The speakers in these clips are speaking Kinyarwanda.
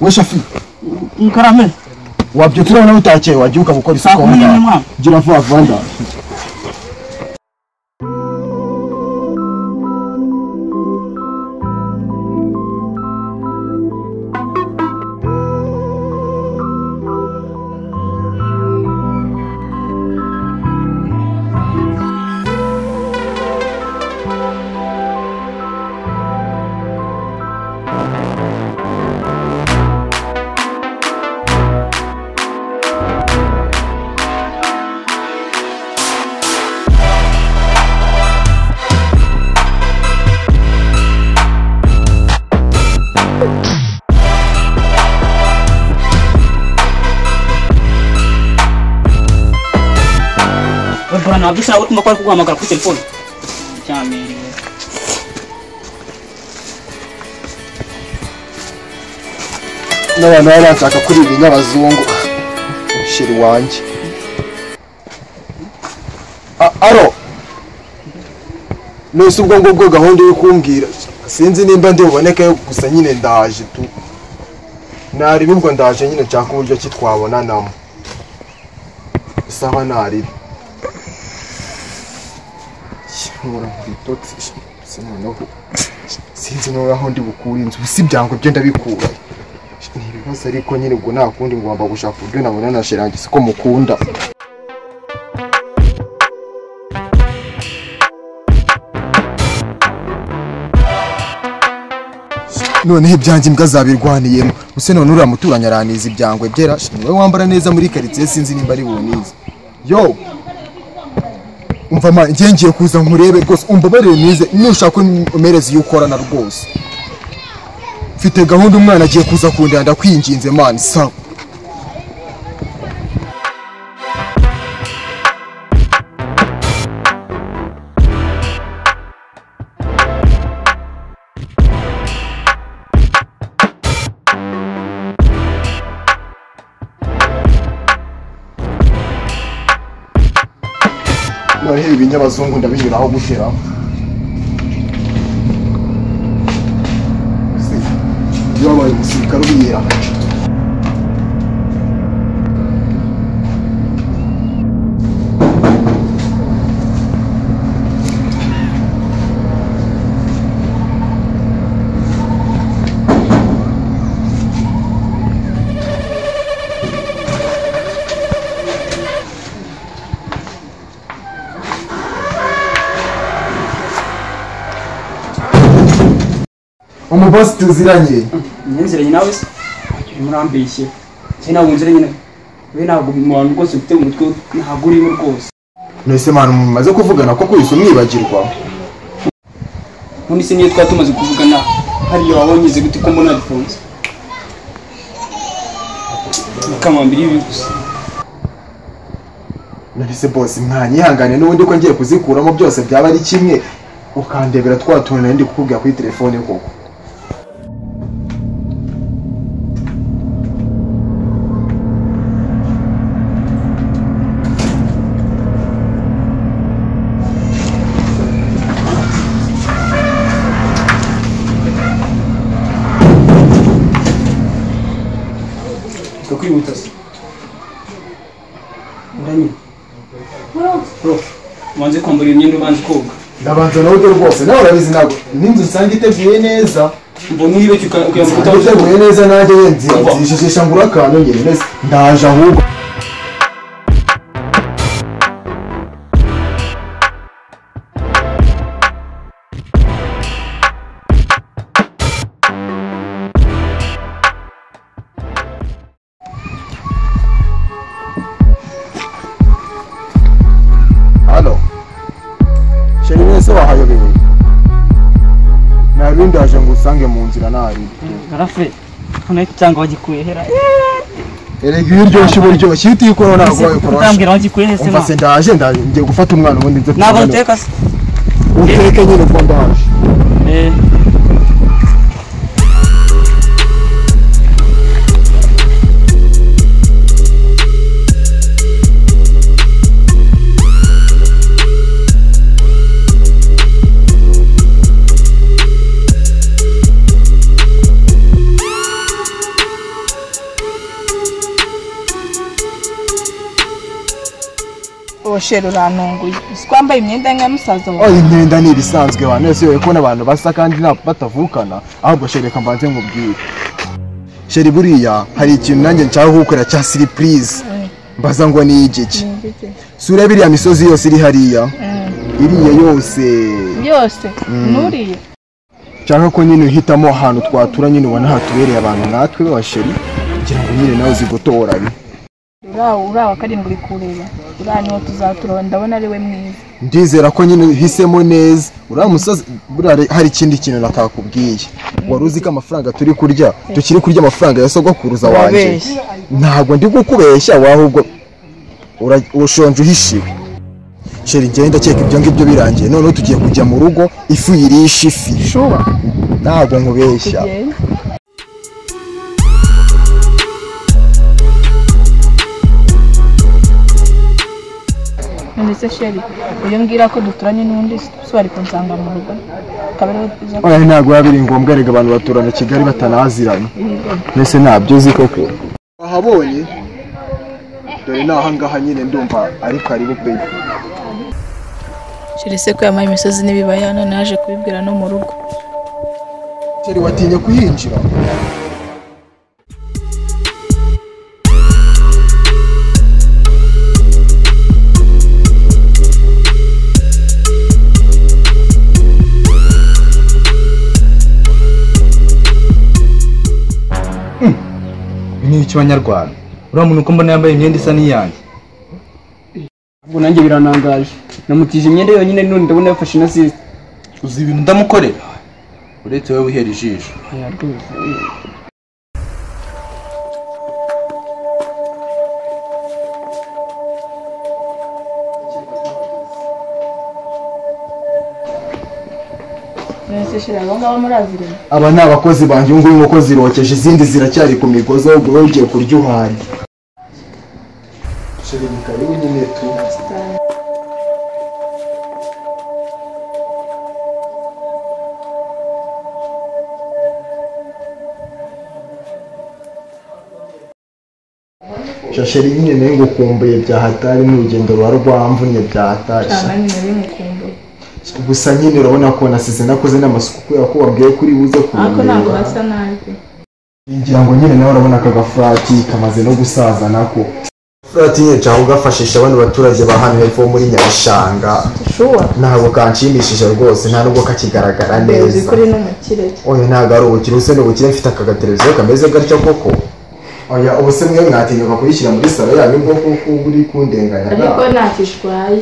we Shafi Mukarame wabyutura na utakeye wagiuka gukora isuku mwa gira vuba vuba nda Bwana Abdusha utuma kwa kuhamagara kuri telefone cyane n'abantu barashaka kuri ibi nyabazungu shiri wanje aro nose ubwo ngubwo gahunda yo kumbwira sinzi nimba ndi buboneke gusa nyine ndaje tu nari bibwo ndaje nyine nshaka uburyo ki twabonanamo sawa nari sinzi n'aho ndi bukura inzu si byango byo ndabikura ntibibazo ariko nyine ubwo nta kundi ngomba gushaka uburyo nabona na Sherangi siko mukunda noneho ibyanjye imbwa zabirwaniyemo use none uriya muturanye araniza ibyangwe byera wowe wambara neza muri karitsiye sinzi nimba ari bunize yo umva ma ngiye kuza nkurebe rwose umbabarire nize nushaka umereze iyo ukorana rwose mfite gahunda umwana agiye kuza kundanda kwinginze man sawa noneho ibinyabazungu ndabinyuraho gutera yabaye umusirikare ubiyera umubosi tuziranye nziranye nawe se murambeshye cyane nziranye nyine we ntabwo umuntu rwose ufite umutwe ntabwo urimo rwose nese manu mumaze kuvugana ko kwise umwibagirwa none se niyo twatumaze kuvugana hariyo wabonye gute ko mbona difonse kamambiri bigusa nese boss mwanyihangane n'ubundi ko ngiye kuzikuramo byose byaba ari kimwe ukandebera twatuna ndi kukubwira kuri telefone koko kwihuta se uranye bro wanze kwambara imyenda ubanze koga ndabanza nawe rwose nawe urabizi ntabwo n'inzu usanga iteguye neza mbona iyo ukiyambuka iteguye neza nanjye nzijijisha ngura akantu nyine neza ndaje ahubwo wahayobewe nabindi aje ngo usange mu nzira nari garafe none cyangwa wagikuye hera erega iryoshye uburyoshye utikora ntabwo wabikora utambwira wagikuye hese umva se ndaje ngiye gufata umwana ubundi nze ntabwo uteka se uteke nyine ko ndaje ahubwo sheri urantunguye uzi ko wambaye imyenda nka musaza wawe. Imyenda ni ibisanzwe abantu wese yoye kubona abantu basa kandi batavukana ahubwo sheri reka mbanze nkubwire sheri buriya hari ikintu nanjye nshaka gukora cya surprise mbaza ngo ni igiki sura biriya misozi yose iri hariya iriya yose nuriye cyangwa ko nyine uhitamo ahantu twatura nyine ubona hatubereye abantu natwe b'abasheri kugira ngo nyine nawe uzigotorane. urawa karindwi uri kureba uriya niwo tuzatura ndabona ari we mwiza. Ndizera ko nyine uhisemo neza uriya musozi hari ikindi kintu natakubwiye wari uzi ko amafaranga turi kurya tukiri kurya amafaranga ya sogokuruza wanjye ntabwo ndi gukubeshya wahubwo ushonje uhishiwe sheri ngenda ndakeka ibyo ngibyo birangiye noneho tugiye kujya mu rugo ifu yirisha ifi ntabwo nkubeshya. Ndetse sheri uyu mbwira ko duturanye n'undi so bari kunsanga mu rugo ntabwo biba biri ngombwa rega abantu baturana Kigali batanaziranye mbese ntabyo uzi koko wahabonye dore nahangaha nyine ndumva ari karibu pe. sheri se ko yamaye imisozi n'ibibaya none naje kubibwira no mu rugo. sheri watinye kuhinjira ni iki banyarwanda uriya muntu uko mbona yambaye imyenda isa n'iyanjye ubwo nanjye biranangaje namutije imyenda yonyine none ndabona yafashe na sisi. uzi ibintu ndamukorera uretse wowe wihera ijisho. aba ni abakozi banjye ubu ngubu inkoko zirokeje izindi ziracyari ku migozi ahubwo wowe ugiye kurya uhari. sheri ni karibu nyine tu sheri nyine nayo ngukumbuye byahatari n'urugendo ruba rwamvunye byahatari gusa nyine urabona ko nasize nakoze n'amasuku kubera ko wabwiye kuri buze ariko ntabwo basa nabi ngira ngo nyine nawe urabona aka gafurati kamaze no gusaza nako furati nyine nshaka kugafashisha abandi baturage ba hano hepfo muri Nyabishanga ntabwo kanshimishije rwose nta nubwo kakigaragara neza oya ntabwo ari ubukire use n'ubukire mfite aka gateleviziyo kameze gatya koko oya ubuse mwe mwatinyuka kuyishyira muri salo yanyu ubwo kuko uri kundenganya ariko ntakishwaye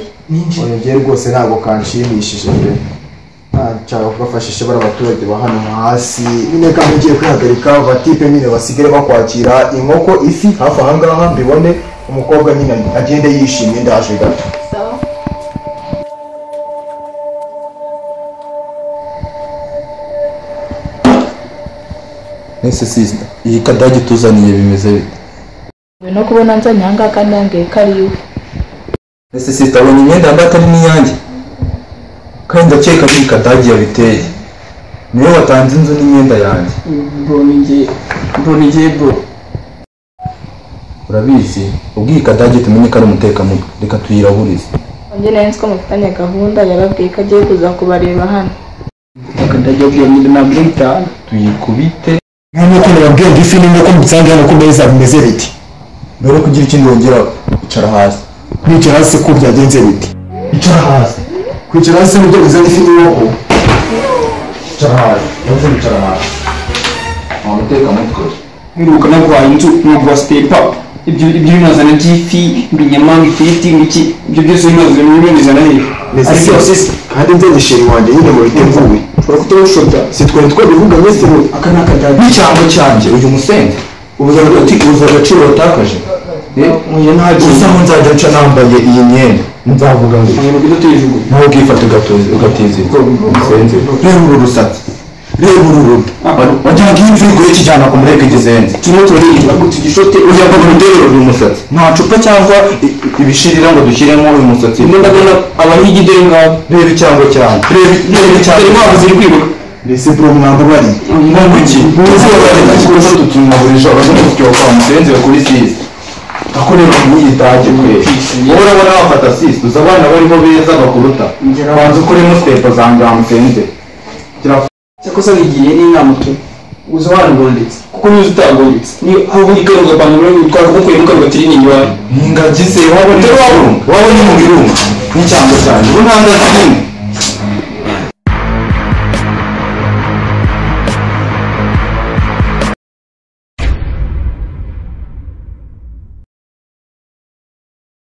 oya ngiye rwose ntabwo kanshimishije pe nshaka kugafashisha bari abaturage ba hano hasi nyine kandi ngiye kwihagarika batipe nyine basigare bakwakira inkoko ifi hafi aha ngaha mbibone umukobwa nyine agende yishimye ndaje gato. ese sister iyi kadage tuzaniye bimeze bite no kubona nzanye aha kandi yangiye kariwe. ese sister abonye imyenda yambaye atari n'iyanjye kandi ndakeka ko iyi kadage yabiteye niyo watanze inzu n'imyenda yanjye. bro ni njye bro urabizi ubwiye kadage tumenye ko ari umutekamutwe reka tuyiraburize. njye nari nzi ko mufitanye gahunda yarabwiye ko agiye kuza kubareba hano. kadage yabwiye nyine ntabwo itaha tuyikubite nk'uko nababwiye ngo ifi n'inkoko musange hano ku meza bimeze biti mbere yo kugira ikindi wongera icara hasi. kwicara hasi ko byagenze biti icara hasi kwicara hasi nibyo bizana ifi n'inkoko icara hasi yavuze icara hasi nta mutekamutwe mwiruka nagwaye inzu nagwa stepa ibyo binazana by'ifi ibinyama ifiriti iki ibyo byose binazana hehe ariko sisi kandi nzanye sheri wanjye nyine mu biteguye ushobora kutawushota si twari twabivuga mwese aka ni akadage n'icyambo cyanjye uyu musende ubuze agaciro watakaje gusa aho nzajya nca nambaye iyi myenda nzavuga ngo nawe ubwifata ugatiza umusenzi reba uru rusatsi reba uru ruda wagira ngo iyi mvura iguye kijyana ku mureka igizenze turimo turareba tugishote ujya ngo muterere uyu musatsi nta cupa cyangwa ibishirira ngo dushyiremo uyu musatsi ndabona abahigi dore ngabo reba icyangwa cyane reba icyangwa impamvu ziri kwiruka mbese bro mwamba bari ngo iki uzi wabaye kuko tutumwaburije abazungu kwa musenzi kuri sisi akorera nk'iyidage kwezi wowe urabona wafata sisi uzi abana barimo beza bakuruta banza ukuremo stepo zanjye wamusenze cyakoze wigiye n'inama tu uzi warangondetse kuko nizo utagondetse ni aho ikaruga bangura utwara kukuye mukaruga tiri ni yawe ingagi se wabona mu birunga n'icyambo cyane ubu nta ndazi n'imwe